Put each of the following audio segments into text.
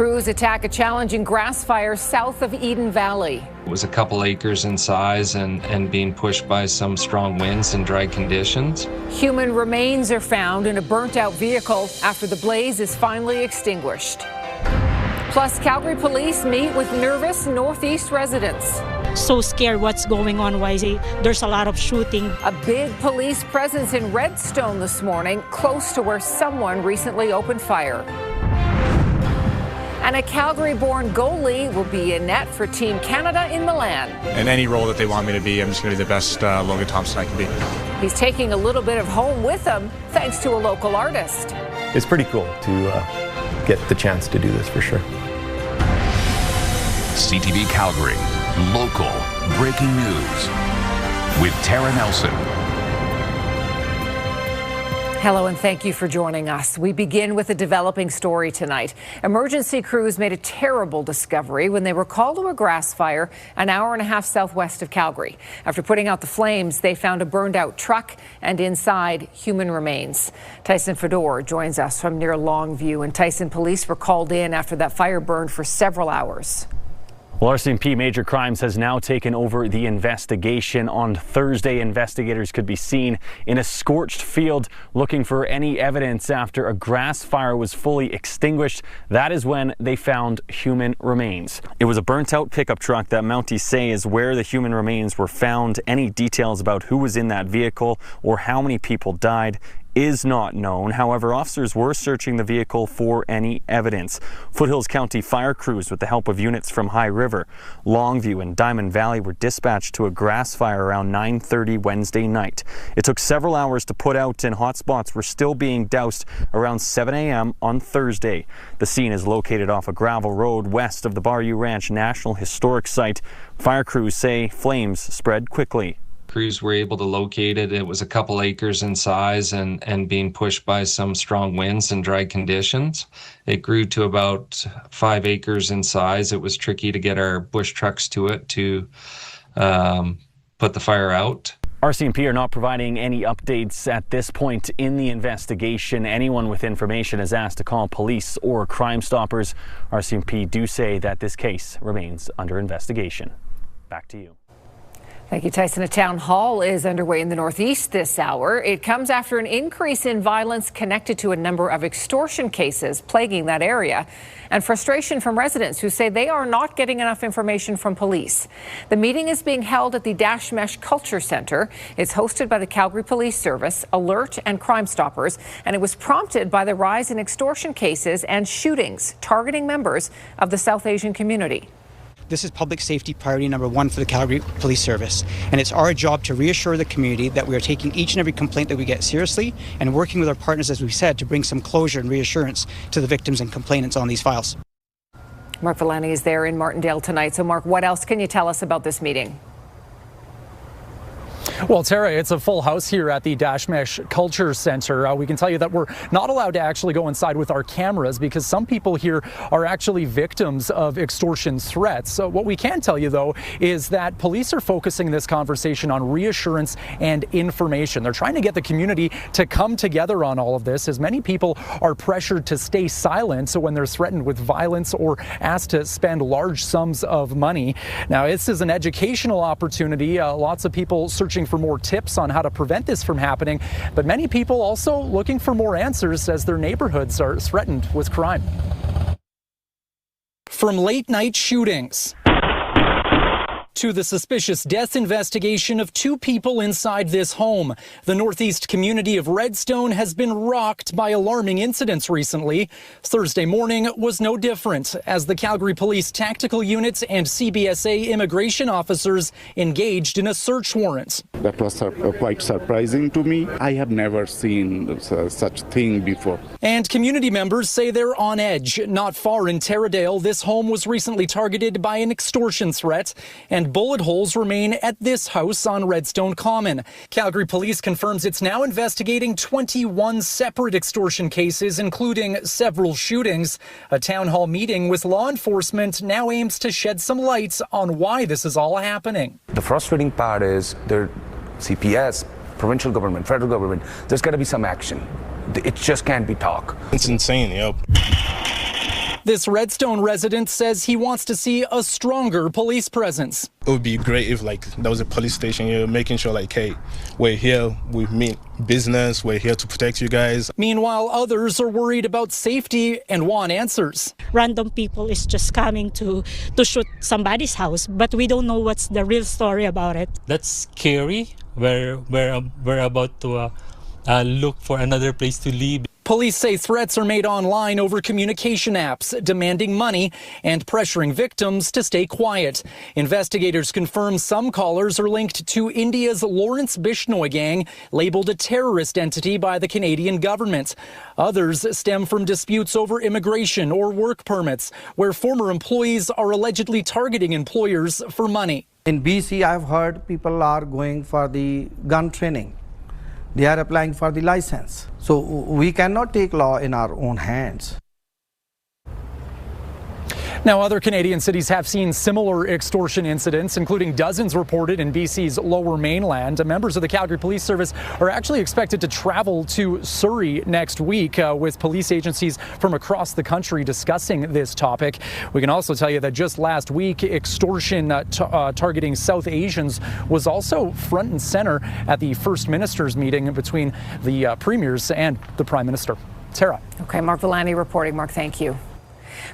Crews attack a challenging grass fire south of Eden Valley. It was a couple acres in size and being pushed by some strong winds and dry conditions. Human remains are found in a burnt-out vehicle after the blaze is finally extinguished. Plus, Calgary police meet with nervous Northeast residents. So scared what's going on, there's a lot of shooting. A big police presence in Redstone this morning, close to where someone recently opened fire. And a Calgary-born goalie will be in net for Team Canada in Milan. In any role that they want me to be, I'm just going to be the best Logan Thompson I can be. He's taking a little bit of home with him, thanks to a local artist. It's pretty cool to get the chance to do this for sure. CTV Calgary, local breaking news with Tara Nelson. Hello and thank you for joining us. We begin with a developing story tonight. Emergency crews made a terrible discovery when they were called to a grass fire an hour and a half southwest of Calgary. After putting out the flames, they found a burned out truck and inside human remains. Tyson Fedor joins us from near Longview, and Tyson, police were called in after that fire burned for several hours. Well, RCMP Major Crimes has now taken over the investigation. On Thursday, investigators could be seen in a scorched field looking for any evidence after a grass fire was fully extinguished. That is when they found human remains. It was a burnt-out pickup truck that Mounties say is where the human remains were found. Any details about who was in that vehicle or how many people died is not known. However, officers were searching the vehicle for any evidence. Foothills County fire crews, with the help of units from High River, Longview and Diamond Valley, were dispatched to a grass fire around 9:30 Wednesday night. It took several hours to put out, and hot spots were still being doused around 7 a.m. on Thursday. The scene is located off a gravel road west of the Bayou Ranch National Historic Site. Fire crews say flames spread quickly. Crews were able to locate it. It was a couple acres in size and being pushed by some strong winds and dry conditions. It grew to about 5 acres in size. It was tricky to get our bush trucks to it to put the fire out. RCMP are not providing any updates at this point in the investigation. Anyone with information is asked to call police or Crime Stoppers. RCMP do say that this case remains under investigation. Back to you. Thank you, Tyson. A town hall is underway in the Northeast this hour. It comes after an increase in violence connected to a number of extortion cases plaguing that area, and frustration from residents who say they are not getting enough information from police. The meeting is being held at the Dashmesh Culture Centre. It's hosted by the Calgary Police Service, Alert and Crime Stoppers, and it was prompted by the rise in extortion cases and shootings targeting members of the South Asian community. This is public safety priority number one for the Calgary Police Service, and it's our job to reassure the community that we are taking each and every complaint that we get seriously and working with our partners, as we said, to bring some closure and reassurance to the victims and complainants on these files. Mark Villani is there in Martindale tonight. So, Mark, what else can you tell us about this meeting? Well, Tara, it's a full house here at the Dashmesh Culture Centre. We can tell you that we're not allowed to actually go inside with our cameras because some people here are actually victims of extortion threats. So what we can tell you, though, is that police are focusing this conversation on reassurance and information. They're trying to get the community to come together on all of this, as many people are pressured to stay silent so when they're threatened with violence or asked to spend large sums of money. Now, this is an educational opportunity. Lots of people searching for more tips on how to prevent this from happening, but many people also looking for more answers as their neighborhoods are threatened with crime. From late night shootings to the suspicious death investigation of 2 people inside this home, the northeast community of Redstone has been rocked by alarming incidents recently. Thursday morning was no different, as the Calgary Police Tactical Units and CBSA immigration officers engaged in a search warrant. That was quite surprising to me. I have never seen such thing before. And community members say they're on edge. Not far in Taradale, this home was recently targeted by an extortion threat, and bullet holes remain at this house on Redstone Common. Calgary Police confirms it's now investigating 21 separate extortion cases, including several shootings. A town hall meeting with law enforcement now aims to shed some light on why this is all happening. The frustrating part is the CPS, provincial government, federal government, there's got to be some action. It just can't be talk. It's insane, This Redstone resident says he wants to see a stronger police presence. It would be great if there was a police station here making sure hey, we're here, we mean business, we're here to protect you guys. Meanwhile, others are worried about safety and want answers. Random people is just coming to shoot somebody's house, but we don't know what's the real story about it. That's scary. We're about to look for another place to live. Police say threats are made online over communication apps, demanding money and pressuring victims to stay quiet. Investigators confirm some callers are linked to India's Lawrence Bishnoi gang, labeled a terrorist entity by the Canadian government. Others stem from disputes over immigration or work permits, where former employees are allegedly targeting employers for money. In BC, I've heard people are going for the gun training. They are applying for the license. So we cannot take law in our own hands. Now, other Canadian cities have seen similar extortion incidents, including dozens reported in BC's Lower Mainland. Members of the Calgary Police Service are actually expected to travel to Surrey next week with police agencies from across the country discussing this topic. We can also tell you that just last week, extortion targeting South Asians was also front and center at the First Minister's meeting between the premiers and the Prime Minister. Tara. Okay, Mark Villani reporting. Mark, thank you.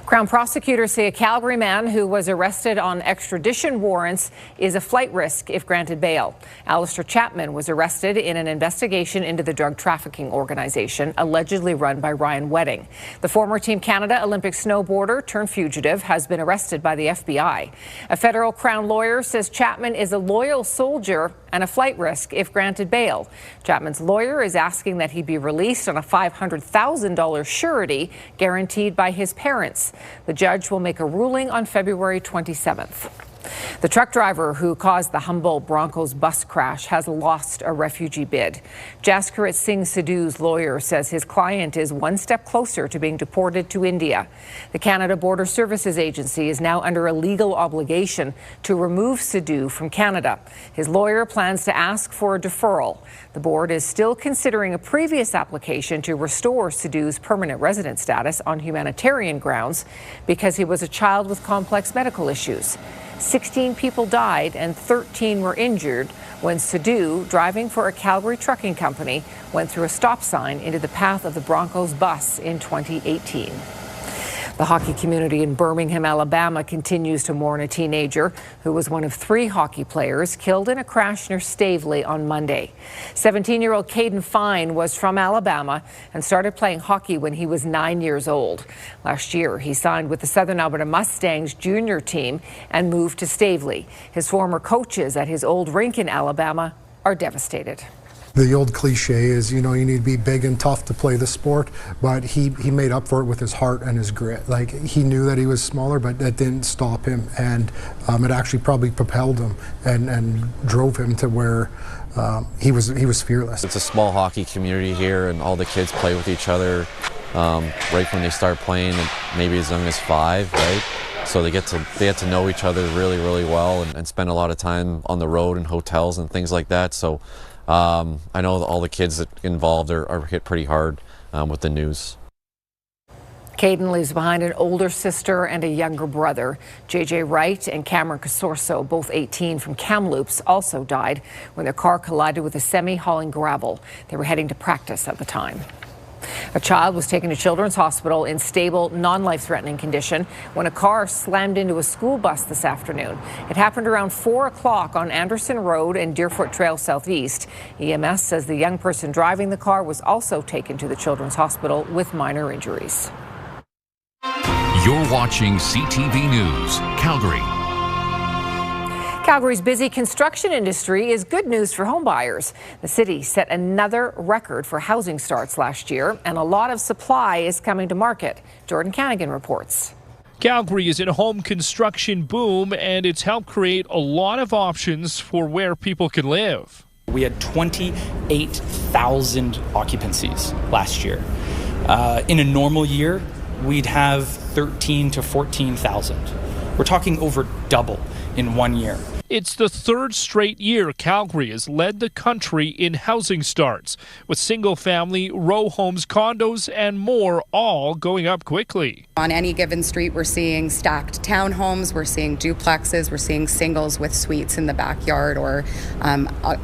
Crown prosecutors say a Calgary man who was arrested on extradition warrants is a flight risk if granted bail. Alistair Chapman was arrested in an investigation into the drug trafficking organization allegedly run by Ryan Wedding. The former Team Canada Olympic snowboarder turned fugitive has been arrested by the FBI. A federal Crown lawyer says Chapman is a loyal soldier and a flight risk if granted bail. Chapman's lawyer is asking that he be released on a $500,000 surety guaranteed by his parents. The judge will make a ruling on February 27th. The truck driver who caused the Humboldt Broncos bus crash has lost a refugee bid. Jaskarit Singh Sidhu's lawyer says his client is one step closer to being deported to India. The Canada Border Services Agency is now under a legal obligation to remove Sidhu from Canada. His lawyer plans to ask for a deferral. The board is still considering a previous application to restore Sidhu's permanent resident status on humanitarian grounds because he was a child with complex medical issues. 16 people died and 13 were injured when Sidhu, driving for a Calgary trucking company, went through a stop sign into the path of the Broncos bus in 2018. The hockey community in Birmingham, Alabama continues to mourn a teenager who was one of 3 hockey players killed in a crash near Staveley on Monday. 17-year-old Caden Fine was from Alabama and started playing hockey when he was 9 years old. Last year, he signed with the Southern Alberta Mustangs junior team and moved to Staveley. His former coaches at his old rink in Alabama are devastated. The old cliche is, you need to be big and tough to play the sport, but he made up for it with his heart and his grit. He knew that he was smaller, but that didn't stop him, and it actually probably propelled him and drove him to where he was fearless. It's a small hockey community here, and all the kids play with each other right when they start playing, maybe as young as 5, right? So they get to know each other really, really well and spend a lot of time on the road in hotels and things like that. So I know all the kids that involved are hit pretty hard with the news. Caden leaves behind an older sister and a younger brother. JJ Wright and Cameron Casorso, both 18 from Kamloops, also died when their car collided with a semi hauling gravel. They were heading to practice at the time. A child was taken to Children's Hospital in stable, non-life-threatening condition when a car slammed into a school bus this afternoon. It happened around 4 o'clock on Anderson Road and Deerfoot Trail Southeast. EMS says the young person driving the car was also taken to the Children's Hospital with minor injuries. You're watching CTV News, Calgary. Calgary's busy construction industry is good news for homebuyers. The city set another record for housing starts last year, and a lot of supply is coming to market. Jordan Canagan reports. Calgary is in a home construction boom, and it's helped create a lot of options for where people can live. We had 28,000 occupancies last year. In a normal year, we'd have 13 to 14,000. We're talking over double in 1 year. It's the third straight year Calgary has led the country in housing starts, with single-family, row homes, condos, and more all going up quickly. On any given street, we're seeing stacked townhomes, we're seeing duplexes, we're seeing singles with suites in the backyard or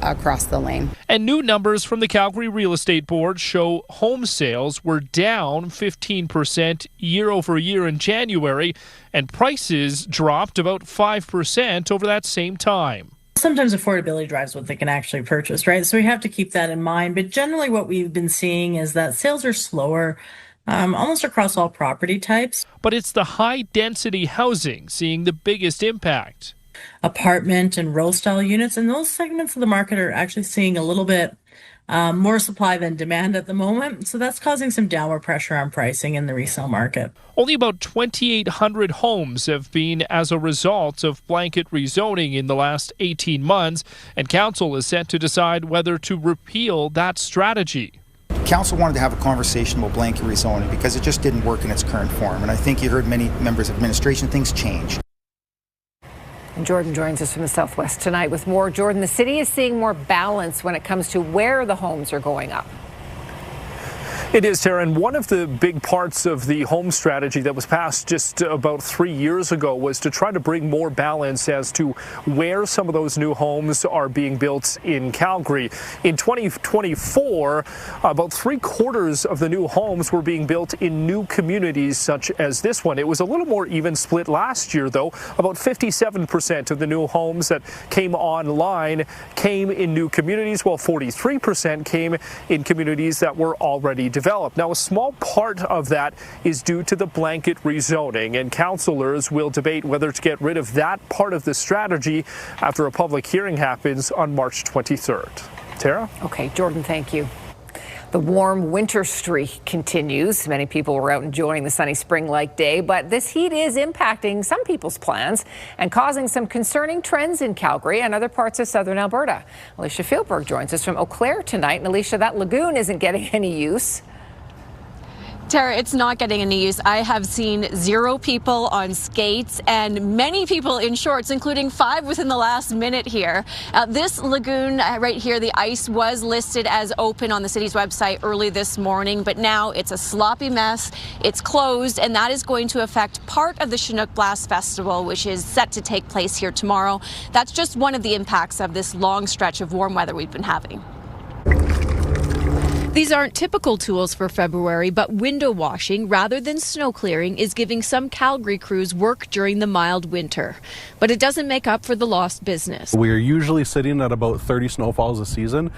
across the lane. And new numbers from the Calgary Real Estate Board show home sales were down 15% year over year in January, and prices dropped about 5% over that same time. Sometimes affordability drives what they can actually purchase, right? So we have to keep that in mind. But generally what we've been seeing is that sales are slower almost across all property types. But it's the high-density housing seeing the biggest impact. Apartment and row-style units, and those segments of the market are actually seeing a little bit more supply than demand at the moment. So that's causing some downward pressure on pricing in the resale market. Only about 2,800 homes have been as a result of blanket rezoning in the last 18 months, and Council is set to decide whether to repeal that strategy. Council wanted to have a conversation about blanket rezoning because it just didn't work in its current form. And I think you heard many members of administration, things change. And Jordan joins us from the Southwest tonight with more. Jordan, the city is seeing more balance when it comes to where the homes are going up. It is, Tara, and one of the big parts of the home strategy that was passed just about 3 years ago was to try to bring more balance as to where some of those new homes are being built in Calgary. In 2024, about 3/4 of the new homes were being built in new communities such as this one. It was a little more even split last year, though. About 57% of the new homes that came online came in new communities, while 43% came in communities that were already developed. Now, a small part of that is due to the blanket rezoning, and councillors will debate whether to get rid of that part of the strategy after a public hearing happens on March 23rd. Tara? Okay, Jordan, thank you. The warm winter streak continues. Many people were out enjoying the sunny spring-like day, but this heat is impacting some people's plans and causing some concerning trends in Calgary and other parts of southern Alberta. Alicia Fieldberg joins us from Eau Claire tonight. And Alicia, that lagoon isn't getting any use. Tara, it's not getting any use. I have seen 0 people on skates and many people in shorts, including 5 within the last minute here. This lagoon right here, the ice was listed as open on the city's website early this morning, but now it's a sloppy mess. It's closed, and that is going to affect part of the Chinook Blast Festival, which is set to take place here tomorrow. That's just one of the impacts of this long stretch of warm weather we've been having. These aren't typical tools for February, but window washing rather than snow clearing is giving some Calgary crews work during the mild winter. But it doesn't make up for the lost business. We are usually sitting at about 30 snowfalls a season.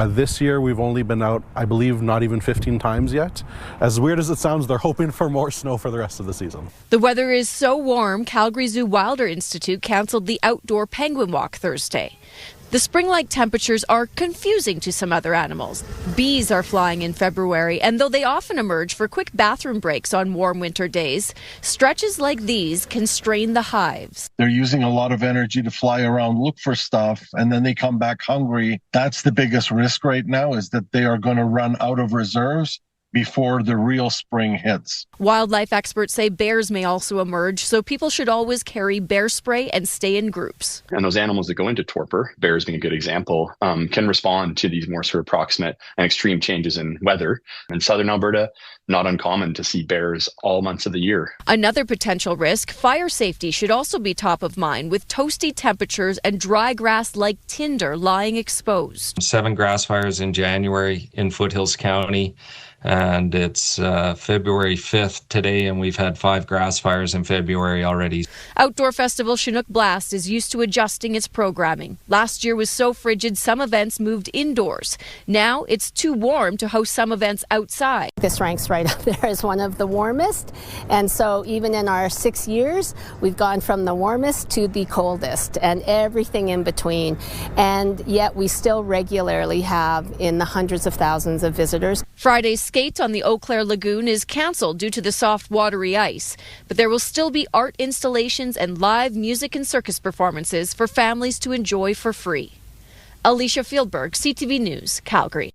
This year we've only been out, I believe, not even 15 times yet. As weird as it sounds, they're hoping for more snow for the rest of the season. The weather is so warm, Calgary Zoo Wilder Institute canceled the outdoor penguin walk Thursday. The spring-like temperatures are confusing to some other animals. Bees are flying in February, and though they often emerge for quick bathroom breaks on warm winter days, stretches like these can strain the hives. They're using a lot of energy to fly around, look for stuff, and then they come back hungry. That's the biggest risk right now, is that they are going to run out of reserves before the real spring hits. Wildlife experts say bears may also emerge, so people should always carry bear spray and stay in groups. And those animals that go into torpor, bears being a good example, can respond to these more sort of proximate and extreme changes in weather. In southern Alberta, not uncommon to see bears all months of the year. Another potential risk, fire safety should also be top of mind, with toasty temperatures and dry grass like tinder lying exposed. 7 grass fires in January in Foothills County. And it's February 5th today, and we've had 5 grass fires in February already. Outdoor Festival Chinook Blast is used to adjusting its programming. Last year was so frigid, some events moved indoors. Now it's too warm to host some events outside. This ranks right up there as one of the warmest. And so even in our 6 years, we've gone from the warmest to the coldest and everything in between. And yet we still regularly have in the hundreds of thousands of visitors. Friday's skate on the Eau Claire Lagoon is cancelled due to the soft, watery ice. But there will still be art installations and live music and circus performances for families to enjoy for free. Alicia Fieldberg, CTV News, Calgary.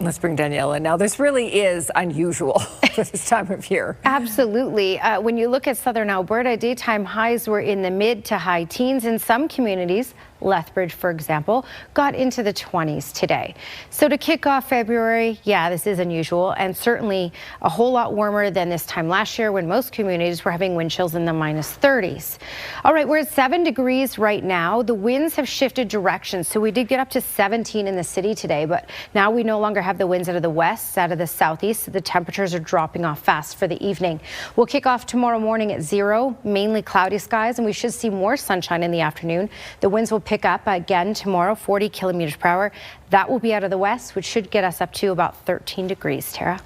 Let's bring Danielle in now. This really is unusual for this time of year. Absolutely. When you look at southern Alberta, daytime highs were in the mid to high teens. In some communities, Lethbridge, for example, got into the 20s today. So to kick off February, yeah, this is unusual and certainly a whole lot warmer than this time last year when most communities were having wind chills in the -30s. All right, we're at 7 degrees right now. The winds have shifted directions, so we did get up to 17 in the city today, but now we no longer have the winds out of the west, out of the southeast, so the temperatures are dropping off fast for the evening. We'll kick off tomorrow morning at 0, mainly cloudy skies, and we should see more sunshine in the afternoon. The winds will pick up again tomorrow, 40 kilometers per hour. That will be out of the west, which should get us up to about 13 degrees, Tara.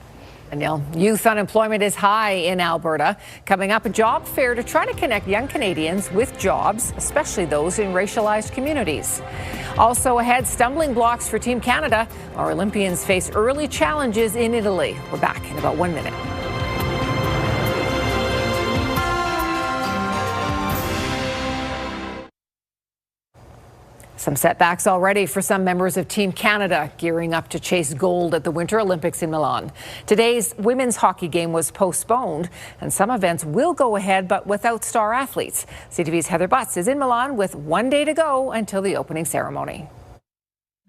Danielle, youth unemployment is high in Alberta. Coming up, a job fair to try to connect young Canadians with jobs, especially those in racialized communities. Also ahead, stumbling blocks for Team Canada. Our Olympians face early challenges in Italy. We're back in about 1 minute. Some setbacks already for some members of Team Canada gearing up to chase gold at the Winter Olympics in Milan. Today's women's hockey game was postponed, and some events will go ahead, but without star athletes. CTV's Heather Butts is in Milan with 1 day to go until the opening ceremony.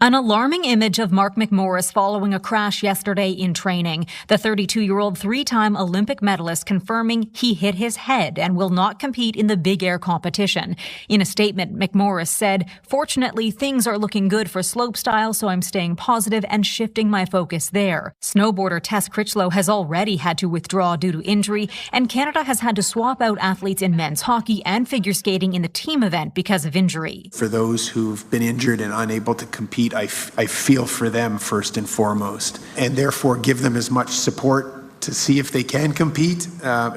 An alarming image of Mark McMorris following a crash yesterday in training. The 32-year-old three-time Olympic medalist confirming he hit his head and will not compete in the big air competition. In a statement, McMorris said, "Fortunately, things are looking good for slopestyle, so I'm staying positive and shifting my focus there." Snowboarder Tess Critchlow has already had to withdraw due to injury, and Canada has had to swap out athletes in men's hockey and figure skating in the team event because of injury. For those who've been injured and unable to compete, I feel for them first and foremost, and therefore give them as much support to see if they can compete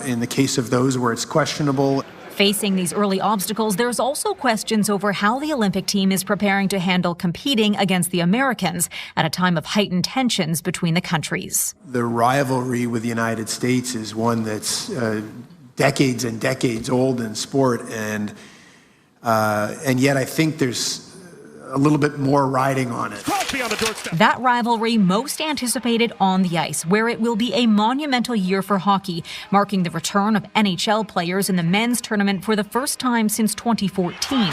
in the case of those where it's questionable. Facing these early obstacles, there's also questions over how the Olympic team is preparing to handle competing against the Americans at a time of heightened tensions between the countries. The rivalry with the United States is one that's decades and decades old in sport, and yet I think there's a little bit more riding on it. That rivalry most anticipated on the ice, where it will be a monumental year for hockey, marking the return of NHL players in the men's tournament for the first time since 2014.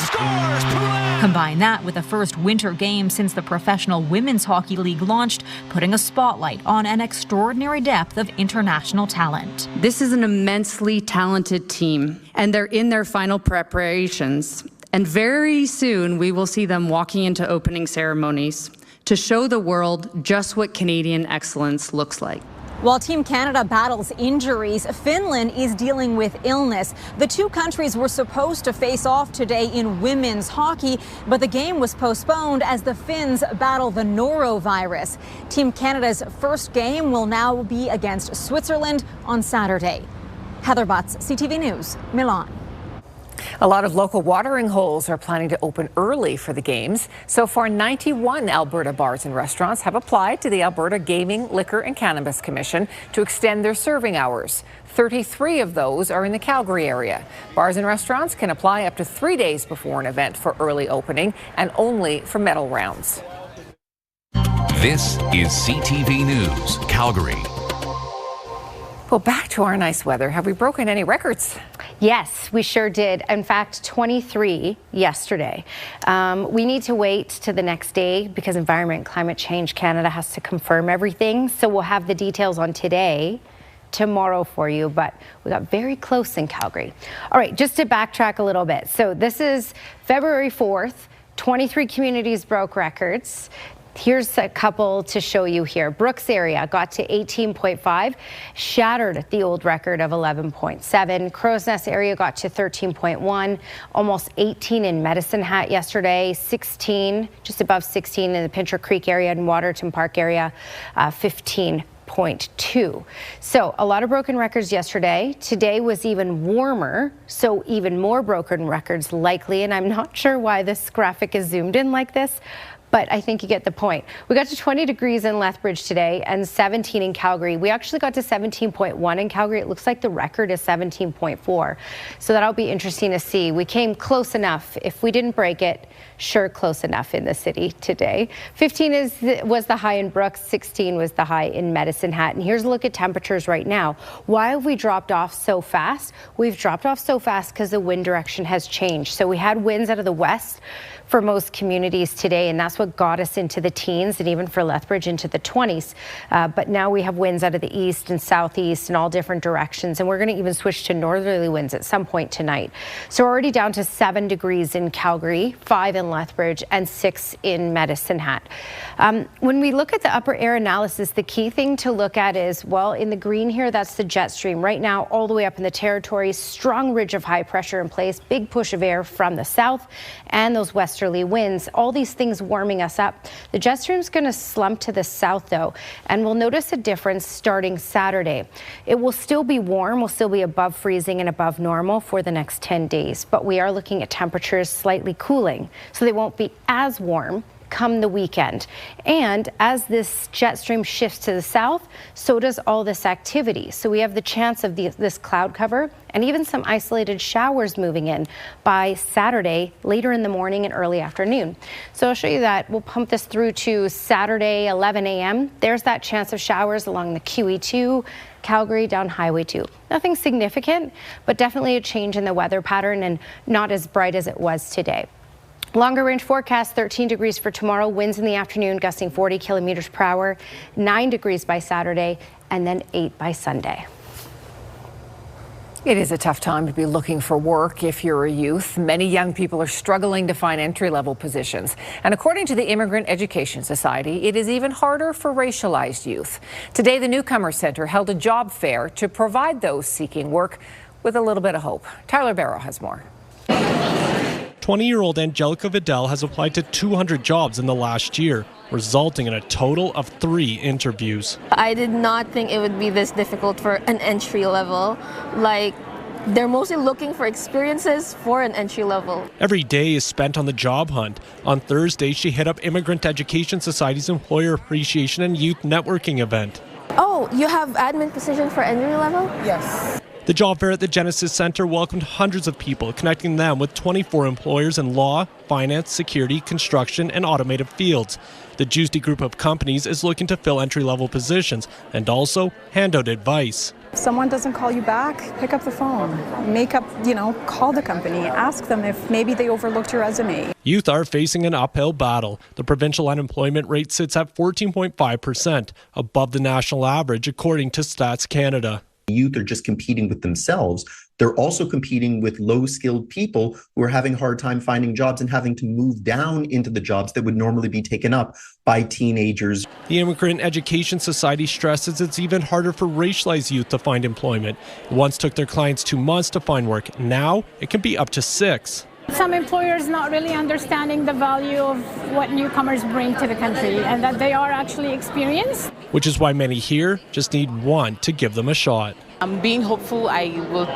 Combine that with the first winter game since the Professional Women's Hockey League launched, putting a spotlight on an extraordinary depth of international talent. This is an immensely talented team, and they're in their final preparations. And very soon we will see them walking into opening ceremonies to show the world just what Canadian excellence looks like. While Team Canada battles injuries, Finland is dealing with illness. The two countries were supposed to face off today in women's hockey, but the game was postponed as the Finns battle the norovirus. Team Canada's first game will now be against Switzerland on Saturday. Heather Butts, CTV News, Milan. A lot of local watering holes are planning to open early for the games. So far, 91 Alberta bars and restaurants have applied to the Alberta Gaming, Liquor and Cannabis Commission to extend their serving hours. 33 of those are in the Calgary area. Bars and restaurants can apply up to 3 days before an event for early opening and only for medal rounds. This is CTV News, Calgary. Well, back to our nice weather. Have we broken any records? Yes, we sure did. In fact, 23 yesterday. We need to wait to the next day because Environment and Climate Change Canada has to confirm everything. So we'll have the details on today, tomorrow for you, but we got very close in Calgary. All right, just to backtrack a little bit. So this is February 4th. 23 communities broke records. Here's a couple to show you here. Brooks area got to 18.5, shattered the old record of 11.7. Crow's Nest area got to 13.1, almost 18 in Medicine Hat yesterday, 16, just above 16 in the Pincher Creek area and Waterton Park area, 15.2. So a lot of broken records yesterday. Today was even warmer, so even more broken records likely, and I'm not sure why this graphic is zoomed in like this, but I think you get the point. We got to 20 degrees in Lethbridge today and 17 in Calgary. We actually got to 17.1 in Calgary. It looks like the record is 17.4. So that'll be interesting to see. We came close enough. If we didn't break it, sure, close enough in the city today. 15 was the high in Brooks, 16 was the high in Medicine Hat. And here's a look at temperatures right now. Why have we dropped off so fast? We've dropped off so fast because the wind direction has changed. So we had winds out of the west for most communities today, and that's what got us into the teens and even for Lethbridge into the 20s. But now we have winds out of the east and southeast in all different directions, and we're going to even switch to northerly winds at some point tonight. So we're already down to 7 degrees in Calgary, 5 in Lethbridge, and 6 in Medicine Hat. When we look at the upper air analysis, the key thing to look at is, well, in the green here, that's the jet stream. Right now, all the way up in the territory, strong ridge of high pressure in place, big push of air from the south, and those westerly winds, all these things warming us up. The jet stream's going to slump to the south, though, and we'll notice a difference starting Saturday. It will still be warm, will still be above freezing and above normal for the next 10 days, but we are looking at temperatures slightly cooling, so they won't be as warm come the weekend. And as this jet stream shifts to the south, so does all this activity. So we have the chance of this cloud cover and even some isolated showers moving in by Saturday, later in the morning and early afternoon. So I'll show you that. We'll pump this through to Saturday, 11 a.m. There's that chance of showers along the QE2, Calgary down Highway 2. Nothing significant, but definitely a change in the weather pattern and not as bright as it was today. Longer range forecast, 13 degrees for tomorrow, winds in the afternoon gusting 40 kilometers per hour, 9 degrees by Saturday, and then 8 by Sunday. It is a tough time to be looking for work if you're a youth. Many young people are struggling to find entry-level positions. And according to the Immigrant Education Society, it is even harder for racialized youth. Today, the Newcomer Centre held a job fair to provide those seeking work with a little bit of hope. Tyler Barrow has more. 20-year-old Angelica Vidal has applied to 200 jobs in the last year, resulting in a total of 3 interviews. I did not think it would be this difficult for an entry level. Like, they're mostly looking for experiences for an entry level. Every day is spent on the job hunt. On Thursday, she hit up Immigrant Education Society's Employer Appreciation and Youth Networking event. Oh, you have admin position for entry level? Yes. The job fair at the Genesis Centre welcomed hundreds of people, connecting them with 24 employers in law, finance, security, construction, and automotive fields. The juicy group of companies is looking to fill entry-level positions and also hand out advice. If someone doesn't call you back, pick up the phone, call the company, ask them if maybe they overlooked your resume. Youth are facing an uphill battle. The provincial unemployment rate sits at 14.5%, above the national average, according to Stats Canada. Youth are just competing with themselves. They're also competing with low-skilled people who are having a hard time finding jobs and having to move down into the jobs that would normally be taken up by teenagers. The Immigrant Education Society stresses it's even harder for racialized youth to find employment. It once took their clients 2 months to find work. Now it can be up to 6. Some employers not really understanding the value of what newcomers bring to the country and that they are actually experienced. Which is why many here just need one to give them a shot. I'm being hopeful I will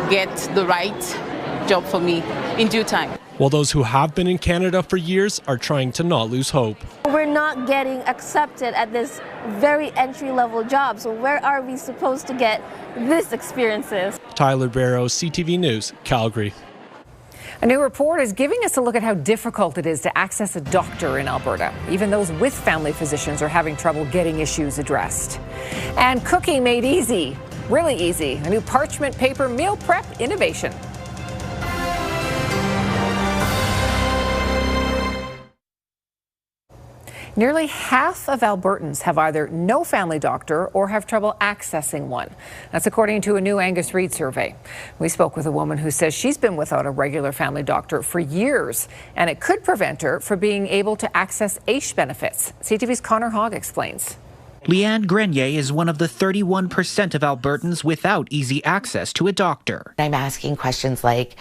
get the right job for me in due time. While those who have been in Canada for years are trying to not lose hope. We're not getting accepted at this very entry-level job, so where are we supposed to get this experiences? Tyler Barrow, CTV News, Calgary. A new report is giving us a look at how difficult it is to access a doctor in Alberta. Even those with family physicians are having trouble getting issues addressed. And cooking made easy, really easy. A new parchment paper meal prep innovation. Nearly half of Albertans have either no family doctor or have trouble accessing one. That's according to a new Angus Reid survey. We spoke with a woman who says she's been without a regular family doctor for years, and it could prevent her from being able to access AISH benefits. CTV's Connor Hogg explains. Leanne Grenier is one of the 31% of Albertans without easy access to a doctor. I'm asking questions like,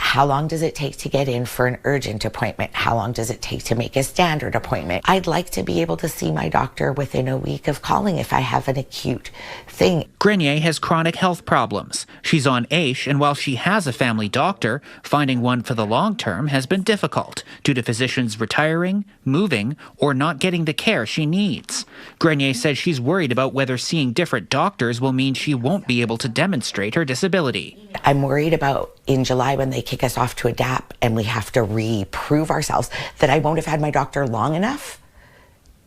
How long does it take to get in for an urgent appointment? How long does it take to make a standard appointment? I'd like to be able to see my doctor within a week of calling if I have an acute thing. Grenier has chronic health problems. She's on AISH, and while she has a family doctor, finding one for the long term has been difficult due to physicians retiring, moving, or not getting the care she needs. Grenier says she's worried about whether seeing different doctors will mean she won't be able to demonstrate her disability. I'm worried about in July when they kick us off to ADAPT and we have to reprove ourselves that I won't have had my doctor long enough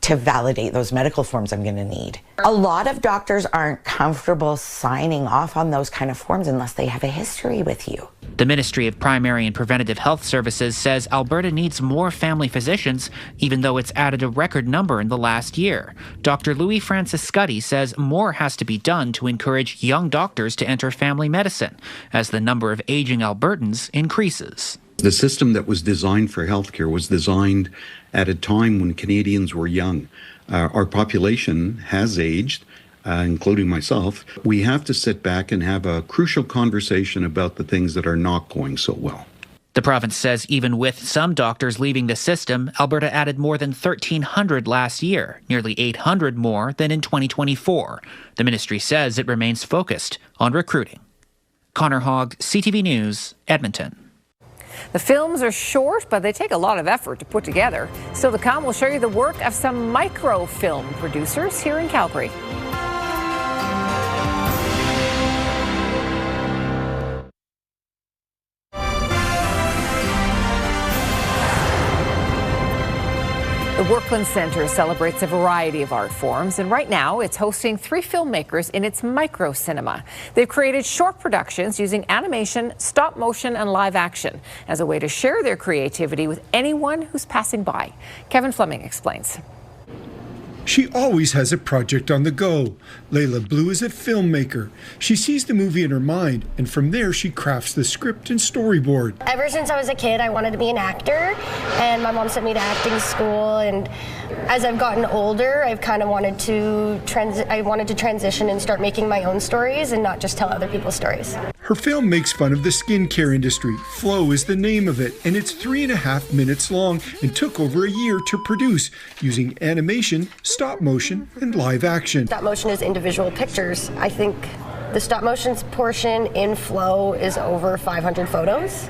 to validate those medical forms I'm going to need. A lot of doctors aren't comfortable signing off on those kind of forms unless they have a history with you. The Ministry of Primary and Preventative Health Services says Alberta needs more family physicians, even though it's added a record number in the last year. Dr. Louis Francis Scuddy says more has to be done to encourage young doctors to enter family medicine as the number of aging Albertans increases. The system that was designed for healthcare was designed at a time when Canadians were young. Our population has aged, including myself. We have to sit back and have a crucial conversation about the things that are not going so well. The province says even with some doctors leaving the system, Alberta added more than 1,300 last year, nearly 800 more than in 2024. The ministry says it remains focused on recruiting. Connor Hogg, CTV News, Edmonton. The films are short, but they take a lot of effort to put together. Still to come, we'll show you the work of some microfilm producers here in Calgary. The Workland Centre celebrates a variety of art forms, and right now it's hosting 3 filmmakers in its micro cinema. They've created short productions using animation, stop motion, and live action as a way to share their creativity with anyone who's passing by. Kevin Fleming explains. She always has a project on the go. Layla Blue is a filmmaker. She sees the movie in her mind, and from there she crafts the script and storyboard. Ever since I was a kid, I wanted to be an actor, and my mom sent me to acting school. And as I've gotten older, I've kind of wanted to transition and start making my own stories and not just tell other people's stories. Her film makes fun of the skincare industry. Flow is the name of it, and it's 3.5 minutes long and took over a year to produce using animation, stop motion, and live action. Stop motion is individual pictures. I think the stop motion portion in Flow is over 500 photos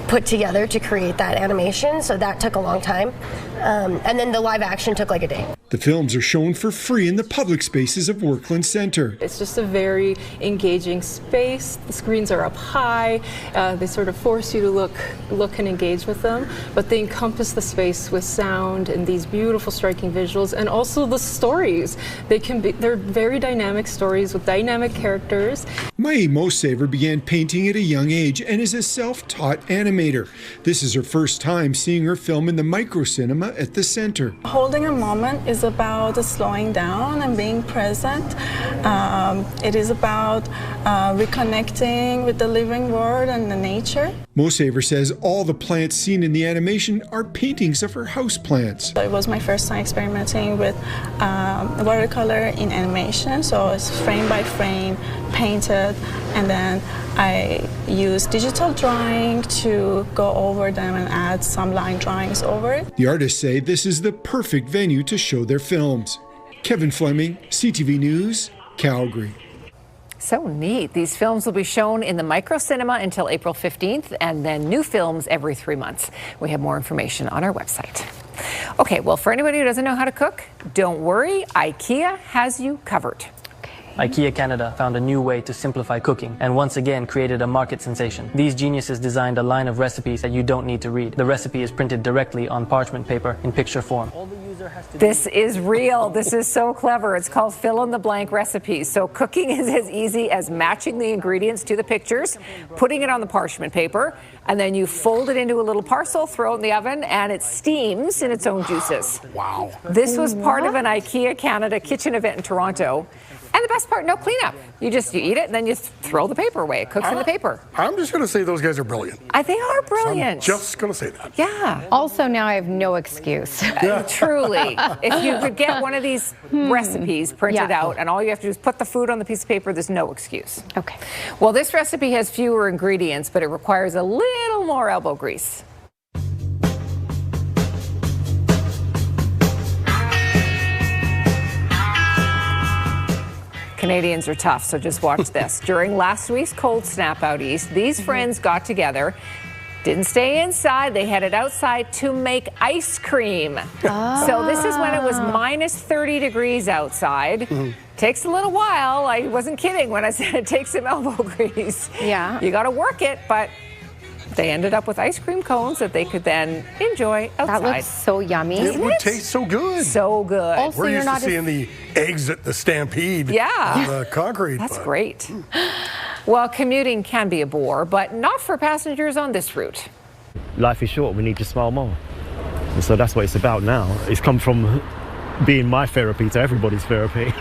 put together to create that animation, so that took a long time. And then the live action took like a day. The films are shown for free in the public spaces of Workland Centre. It's just a very engaging space. The screens are up high. They sort of force you to look and engage with them, but they encompass the space with sound and these beautiful, striking visuals, and also the stories. They're very dynamic stories with dynamic characters. Mai Mosaver began painting at a young age and is a self-taught animator. This is her first time seeing her film in the micro cinema at the centre. Holding a moment is about slowing down and being present. It is about reconnecting with the living world and the nature. Mosaver says all the plants seen in the animation are paintings of her house plants. It was my first time experimenting with watercolor in animation, so it's frame by frame, painted, and then I used digital drawing to go over them and add some line drawings over it. The artists say this is the perfect venue to show their films. Kevin Fleming, CTV News, Calgary. So neat. These films will be shown in the micro cinema until April 15th, and then new films every 3 months. We have more information on our website. Okay, well, for anybody who doesn't know how to cook, don't worry, IKEA has you covered. IKEA Canada found a new way to simplify cooking and once again created a market sensation. These geniuses designed a line of recipes that you don't need to read. The recipe is printed directly on parchment paper in picture form. This is real. This is so clever. It's called fill in the blank recipes. So cooking is as easy as matching the ingredients to the pictures, putting it on the parchment paper, and then you fold it into a little parcel, throw it in the oven, and it steams in its own juices. Wow. This was part of an IKEA Canada kitchen event in Toronto. And the best part, no cleanup. You eat it, and then you throw the paper away. It cooks in the paper. I'm just going to say those guys are brilliant. They are brilliant. I'm just going to say that. Yeah. Also, now I have no excuse. Truly. If you could get one of these recipes printed out, and all you have to do is put the food on the piece of paper, there's no excuse. Okay. Well, this recipe has fewer ingredients, but it requires a little more elbow grease. Canadians are tough, so just watch this. During last week's cold snap out east, these friends got together, didn't stay inside, they headed outside to make ice cream. So this is when it was minus 30 degrees outside. Takes a little while. I wasn't kidding when I said it takes some elbow grease. Yeah. You got to work it, but they ended up with ice cream cones that they could then enjoy outside. That looks so yummy. It would taste so good. So good. Also, We're you're used not to seeing the eggs at the Stampede. Yeah. On the concrete. That's great. Well, commuting can be a bore, but not for passengers on this route. Life is short. We need to smile more. And so that's what it's about now. It's come from being my therapy to everybody's therapy.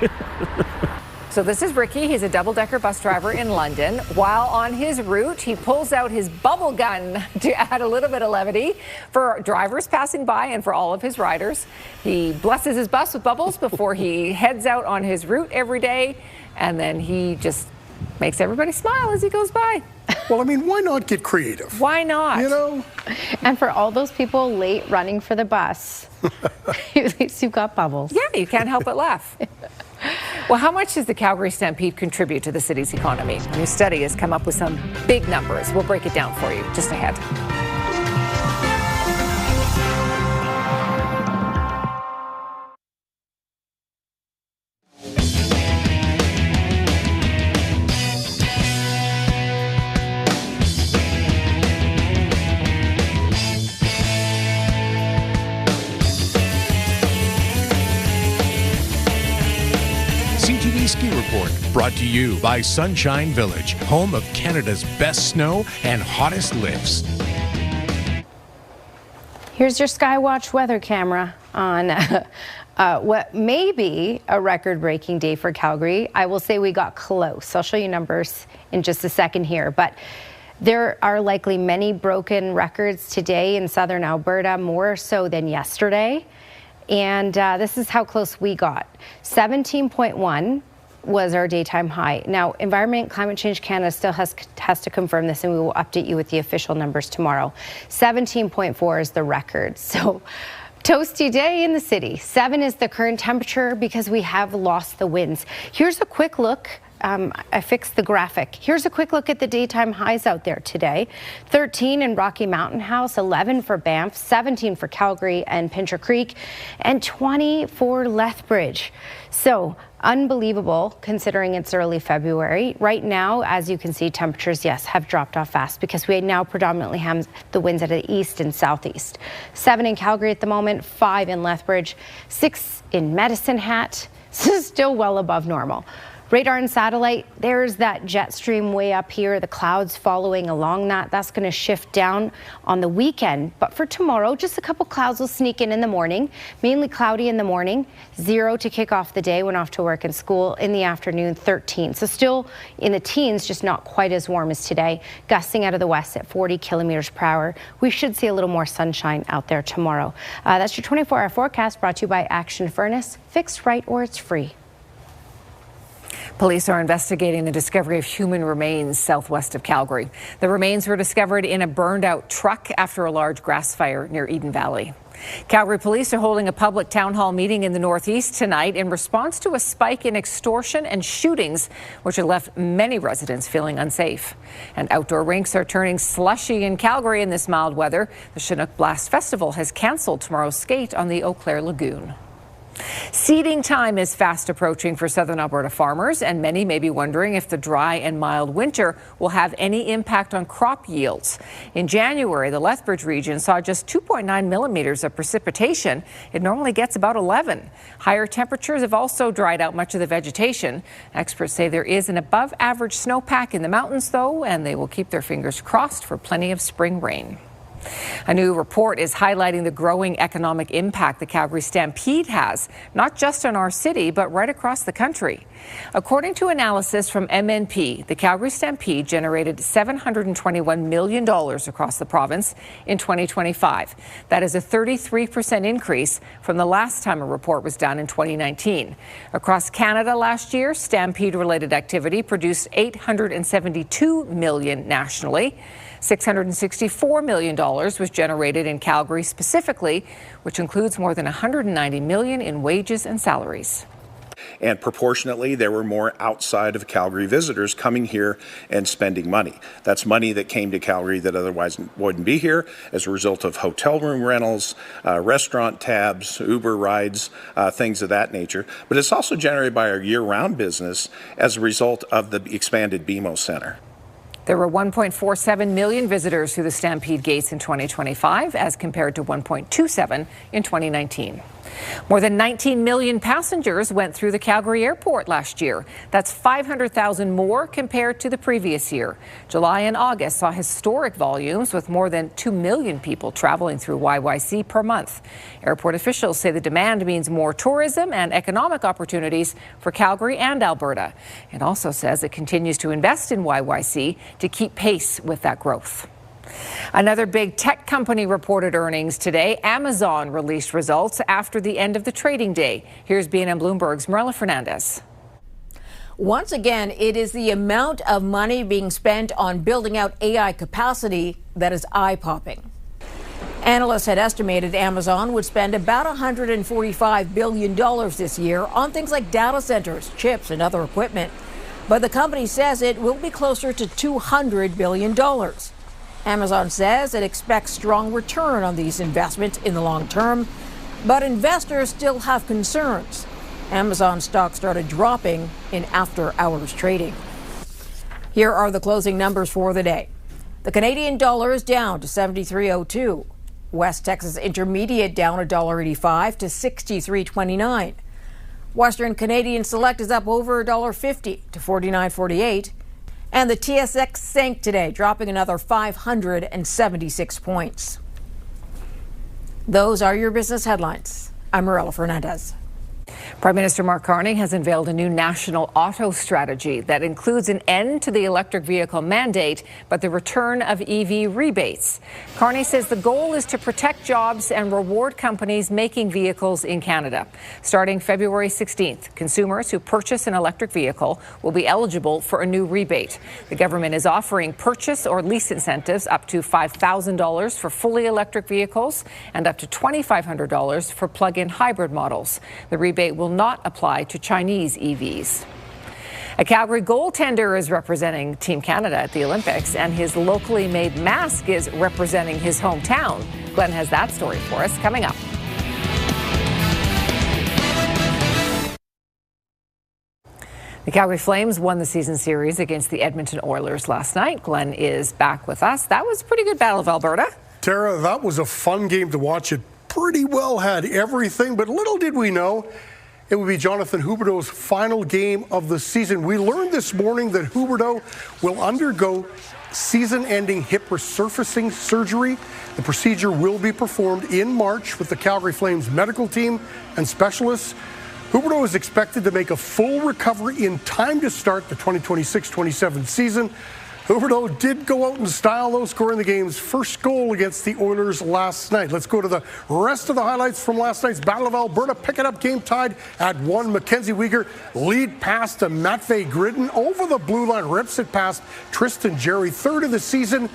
So this is Ricky. He's a double-decker bus driver in London. While on his route, he pulls out his bubble gun to add a little bit of levity for drivers passing by and for all of his riders. He blesses his bus with bubbles before he heads out on his route every day, and then he just makes everybody smile as he goes by. Well, I mean, why not get creative? Why not? You know? And for all those people late running for the bus, at least you've got bubbles. Yeah, you can't help but laugh. Well, how much does the Calgary Stampede contribute to the city's economy? A new study has come up with some big numbers. We'll break it down for you just ahead. CTV Ski Report, brought to you by Sunshine Village, home of Canada's best snow and hottest lifts. Here's your Skywatch weather camera on what may be a record-breaking day for Calgary. I will say we got close. I'll show you numbers in just a second here, but there are likely many broken records today in southern Alberta, more so than yesterday. And this is how close we got. 17.1 was our daytime high. Now, Environment Climate Change Canada still has to confirm this, and we will update you with the official numbers tomorrow. 17.4 is the record. So, toasty day in the city. 7 is the current temperature because we have lost the winds. Here's a quick look. I fixed the graphic. Here's a quick look at the daytime highs out there today. 13 in Rocky Mountain House, 11 for Banff, 17 for Calgary and Pincher Creek, and 20 for Lethbridge. So unbelievable considering it's early February. Right now, as you can see, temperatures, yes, have dropped off fast because we now predominantly have the winds at the east and southeast. 7 in Calgary at the moment, 5 in Lethbridge, 6 in Medicine Hat. This is still well above normal. Radar and satellite, there's that jet stream way up here, the clouds following along that. That's going to shift down on the weekend. But for tomorrow, just a couple clouds will sneak in the morning, mainly cloudy in the morning, 0 to kick off the day when off to work and school. In the afternoon, 13. So still in the teens, just not quite as warm as today. Gusting out of the west at 40 kilometers per hour. We should see a little more sunshine out there tomorrow. That's your 24-hour forecast brought to you by Action Furnace. Fixed right or it's free. Police are investigating the discovery of human remains southwest of Calgary. The remains were discovered in a burned-out truck after a large grass fire near Eden Valley. Calgary police are holding a public town hall meeting in the northeast tonight in response to a spike in extortion and shootings, which have left many residents feeling unsafe. And outdoor rinks are turning slushy in Calgary in this mild weather. The Chinook Blast Festival has canceled tomorrow's skate on the Eau Claire Lagoon. Seeding time is fast approaching for southern Alberta farmers, and many may be wondering if the dry and mild winter will have any impact on crop yields. In January, the Lethbridge region saw just 2.9 millimeters of precipitation. It normally gets about 11. Higher temperatures have also dried out much of the vegetation. Experts say there is an above-average snowpack in the mountains, though, and they will keep their fingers crossed for plenty of spring rain. A new report is highlighting the growing economic impact the Calgary Stampede has, not just on our city, but right across the country. According to analysis from MNP, the Calgary Stampede generated $721 million across the province in 2025. That is a 33% increase from the last time a report was done in 2019. Across Canada last year, Stampede-related activity produced $872 million nationally. $664 million was generated in Calgary specifically, which includes more than $190 million in wages and salaries. And proportionately, there were more outside of Calgary visitors coming here and spending money. That's money that came to Calgary that otherwise wouldn't be here as a result of hotel room rentals, restaurant tabs, Uber rides, things of that nature. But it's also generated by our year-round business as a result of the expanded BMO Centre. There were 1.47 million visitors through the Stampede gates in 2025 as compared to 1.27 in 2019. More than 19 million passengers went through the Calgary airport last year. That's 500,000 more compared to the previous year. July and August saw historic volumes with more than 2 million people traveling through YYC per month. Airport officials say the demand means more tourism and economic opportunities for Calgary and Alberta. It also says it continues to invest in YYC to keep pace with that growth. Another big tech company reported earnings today. Amazon released results after the end of the trading day. Here's BNN Bloomberg's Marilla Fernandez. Once again, it is the amount of money being spent on building out AI capacity that is eye-popping. Analysts had estimated Amazon would spend about $145 billion this year on things like data centers, chips, and other equipment. But the company says it will be closer to $200 billion. Amazon says it expects strong return on these investments in the long term, but investors still have concerns. Amazon stock started dropping in after-hours trading. Here are the closing numbers for the day. The Canadian dollar is down to 73.02. West Texas Intermediate down $1.85 to 63.29. Western Canadian Select is up over $1.50 to 49.48. And the TSX sank today, dropping another 576 points. Those are your business headlines. I'm Marilla Fernandez. Prime Minister Mark Carney has unveiled a new national auto strategy that includes an end to the electric vehicle mandate, but the return of EV rebates. Carney says the goal is to protect jobs and reward companies making vehicles in Canada. Starting February 16th, consumers who purchase an electric vehicle will be eligible for a new rebate. The government is offering purchase or lease incentives up to $5,000 for fully electric vehicles and up to $2,500 for plug-in hybrid models. The rebate will not apply to Chinese EVs. A Calgary goaltender is representing Team Canada at the Olympics, and his locally made mask is representing his hometown. Glenn has that story for us coming up. The Calgary Flames won the season series against the Edmonton Oilers last night. Glenn is back with us. That was a pretty good Battle of Alberta. Tara, that was a fun game to watch. It pretty well had everything, but little did we know it would be Jonathan Huberdeau's final game of the season. We learned this morning that Huberdeau will undergo season-ending hip resurfacing surgery. The procedure will be performed in March with the Calgary Flames medical team and specialists. Huberdeau is expected to make a full recovery in time to start the 2026-27 season. Huberdeau did go out in style, though, scoring the game's first goal against the Oilers last night. Let's go to the rest of the highlights from last night's Battle of Alberta. Pick it up, game tied at 1. Mackenzie Weegar lead pass to Matvei Gridin over the blue line, rips it past Tristan Jarry. Third of the season,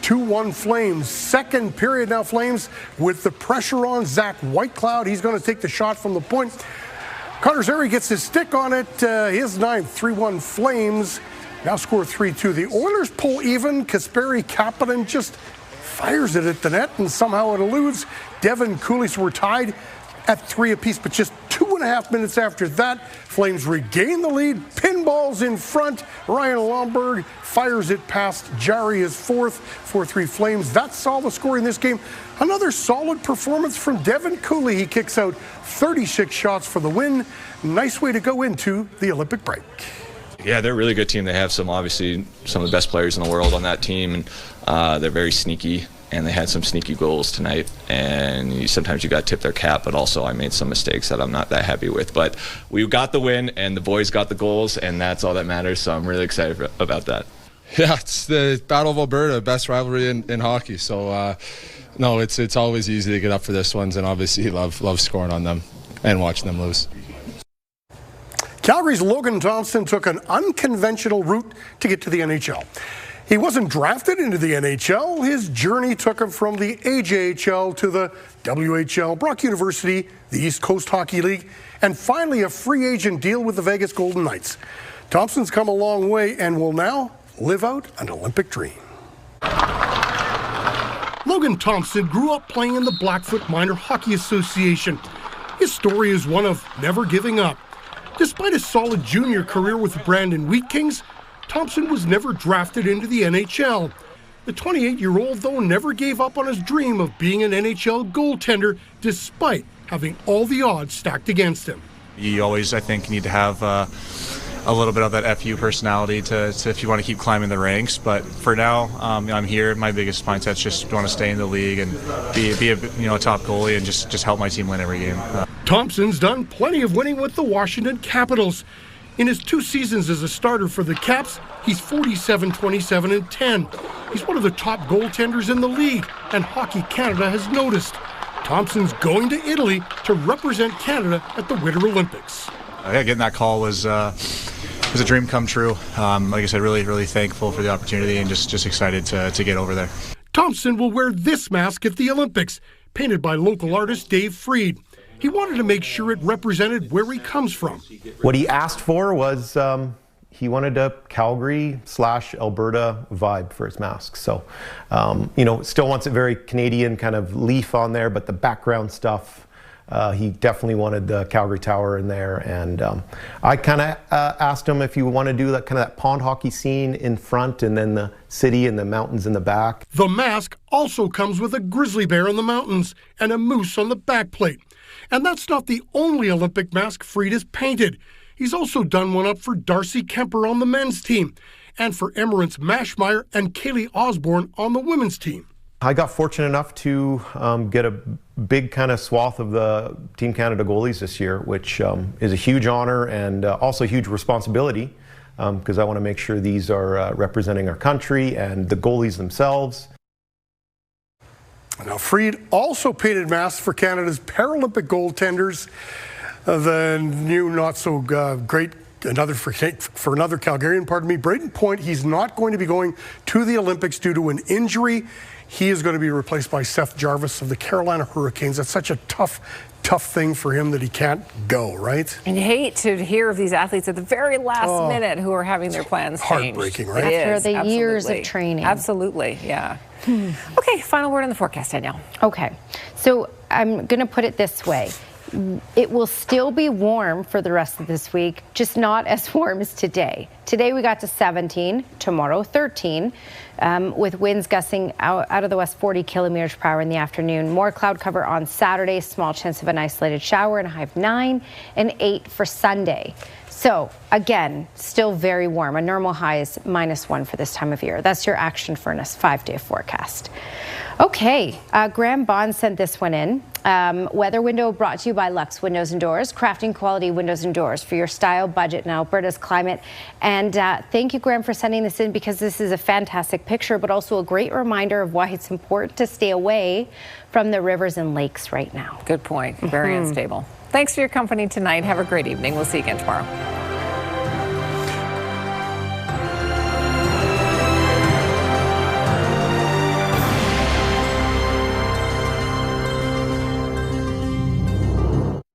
2-1 Flames. Second period now, Flames with the pressure on Zach Whitecloud. He's going to take the shot from the point. Connor Zary gets his stick on it. His ninth, 3-1 Flames. Now score 3-2. The Oilers pull even. Kasperi Kapanen just fires it at the net, and somehow it eludes. Devin Cooley. So we're tied at 3 apiece, but just 2 2.5 minutes after that, Flames regain the lead. Pinballs in front. Ryan Lomberg fires it past Jarry, his fourth. 4-3 Flames. That's all the score in this game. Another solid performance from Devin Cooley. He kicks out 36 shots for the win. Nice way to go into the Olympic break. Yeah, they're a really good team. They have obviously some of the best players in the world on that team, and they're very sneaky, and they had some sneaky goals tonight, and sometimes you got to tip their cap, but also I made some mistakes that I'm not that happy with. But we got the win, and the boys got the goals, and that's all that matters, so I'm really excited about that. Yeah, it's the Battle of Alberta, best rivalry in hockey, so no, it's always easy to get up for this ones, and obviously love scoring on them and watching them lose. Calgary's Logan Thompson took an unconventional route to get to the NHL. He wasn't drafted into the NHL. His journey took him from the AJHL to the WHL, Brock University, the East Coast Hockey League, and finally a free agent deal with the Vegas Golden Knights. Thompson's come a long way and will now live out an Olympic dream. Logan Thompson grew up playing in the Blackfoot Minor Hockey Association. His story is one of never giving up. Despite a solid junior career with the Brandon Wheat Kings, Thompson was never drafted into the NHL. The 28-year-old, though, never gave up on his dream of being an NHL goaltender, despite having all the odds stacked against him. You always, I think, need to have a little bit of that FU personality to if you want to keep climbing the ranks. But for now, I'm here. My biggest mindset's just want to stay in the league and be a top goalie and just help my team win every game. Thompson's done plenty of winning with the Washington Capitals. In his 2 seasons as a starter for the Caps, he's 47, 27, and 10. He's one of the top goaltenders in the league, and Hockey Canada has noticed. Thompson's going to Italy to represent Canada at the Winter Olympics. Yeah, getting that call was a dream come true. Like I said, really thankful for the opportunity and just excited to get over there. Thompson will wear this mask at the Olympics, painted by local artist Dave Freed. He wanted to make sure it represented where he comes from. What he asked for was he wanted a Calgary/Alberta vibe for his mask. So, still wants a very Canadian kind of leaf on there, but the background stuff, he definitely wanted the Calgary Tower in there. And I kind of asked him if you want to do that kind of that pond hockey scene in front and then the city and the mountains in the back. The mask also comes with a grizzly bear in the mountains and a moose on the backplate. And that's not the only Olympic mask Freed has painted. He's also done one up for Darcy Kemper on the men's team and for Emmerance Mashmeyer and Kaylee Osborne on the women's team. I got fortunate enough to get a big kind of swath of the Team Canada goalies this year, which is a huge honor and also a huge responsibility because I want to make sure these are representing our country and the goalies themselves. Now, Freed also painted masks for Canada's Paralympic goaltenders. The new not-so-great, for another Calgarian, Braden Point, he's not going to be going to the Olympics due to an injury. He is going to be replaced by Seth Jarvis of the Carolina Hurricanes. That's such a tough thing for him that he can't go, right? And you hate to hear of these athletes at the very last minute who are having their plans changed. Heartbreaking, right? After the years of training. Absolutely, yeah. Okay, final word on the forecast, Danielle. Okay, so I'm going to put it this way. It will still be warm for the rest of this week, just not as warm as today. Today we got to 17, tomorrow 13, with winds gusting out of the west 40 kilometers per hour in the afternoon. More cloud cover on Saturday, small chance of an isolated shower, and a high of 9 and 8 for Sunday. So again, still very warm. A normal high is -1 for this time of year. That's your Action Furnace 5-day forecast. Okay, Graham Bond sent this one in. Weather window brought to you by Lux Windows and Doors, crafting quality windows and doors for your style, budget, and Alberta's climate. And thank you, Graham, for sending this in because this is a fantastic picture, but also a great reminder of why it's important to stay away from the rivers and lakes right now. Good point. Very unstable. Thanks for your company tonight. Have a great evening. We'll see you again tomorrow.